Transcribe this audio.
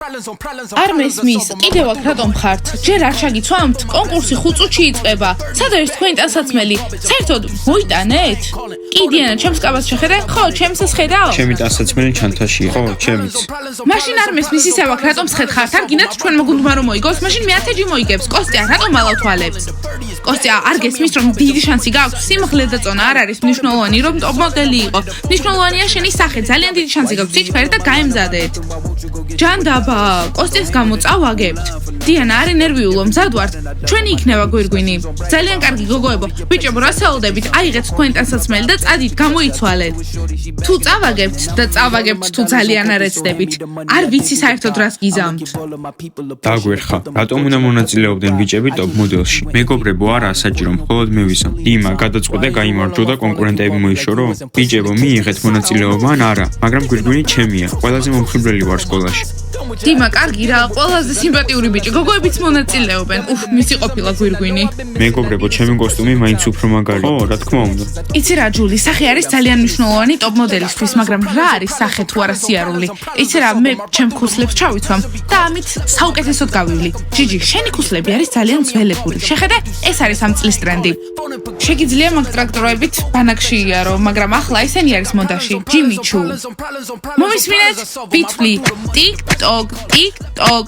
არ მესმის, კიდევ აქ რატომ ხართ? ჯერ არ შაგიცვამთ? კონკურსი 5 წუთში იწყება. სად არის თქვენი ტანსაცმელი? საერთოდ მოიტანეთ? კი დიანა, ჩემს კაბას შეხედე? ხო, ჩემსაც ხედავ? ჩემი ტანსაცმელი ჩანთაშია. ხო, ჩემიც. მაშინ არ მესმის ისევ აქ რატომ სხედხართ? არ გინდათ ჩვენ მოგუნდმა რომ მოიგოს? მაშინ მე 10 მოიგებს. კოსტია, რატომ ალავთვალებს? კოსტია, არ გესმის რომ დიდი შანსი გაქვს? სიმაღლე და წონა არ არის მნიშვნელოვანი, რომ ტოპ მოდელი იყო. მნიშვნელოვანია შენი სახე, ძალიან დიდი შანსი გაქვს. სიჩქარე და გაემზადეთ. ჯანდაბა, კოსტიას გამო წავაგებთ. დიანა, არი ნერვიულო, მზად ვართ. ჩვენი იქნება გვირგვინი. ძალიან კარგი გოგოებო. ბიჭებო, რა საუბრობთ? აიღეთ თქვენ ტანსაცმელი და წადით, გამოიცვალეთ. თუ წავაგებთ და წავაგებთ თუ ძალიან არ ეცდებით. არ ვიცი საერთოდ რას გიზამთ. დაგვერხა. რატომ უნდა მონაწილეობდნენ ბიჭები ტოპ მოდელში? მეგობრებო, არა საჭირო, მხოლოდ მე ვისამ. იმა, გადაწყვეტე გაიმარჯვო და კონკურენტები მოიშორო? ბიჭებო, მიიღეთ მონაწილეობა ან არა, მაგრამ გვირგვინი ჩემია. ყველაზე მომხიბვლელი ვარ სკოლაში. დიმა, კარგი რა, ყველაზე სიმპათიური ბიჭი, გოგოებიც მონაწილეობენ. მისი ყოფილა გვირგვინი. მეგობრებო, ჩემი კოსტუმი მაინც უფრო მაგარია. ხო, რა თქმა უნდა. იცი რა, ჯული, სახე არის ძალიან მნიშვნელოვანი ტოპ მოდელისთვის, მაგრამ რა არის სახე თუ არა სიარული? იცი რა, მე ჩემ ქუსლებს ჩავიცვამ და ამით საუკეთესოდ გავივლი. ჯიჯი, შენი ქუსლები არის ძალიან ძველებური. შეხედე, ეს არის ამ წლის ტრენდი. შეგიძლია მაგ ტრაქტორებით ბანაკში იარო, მაგრამ ახლა ესენი არის მოდაში. ჯიმი ჩუ. მომისმინეთ, ბიტფლი, ტიკ-ტოკ, ტიკ-ტოკ.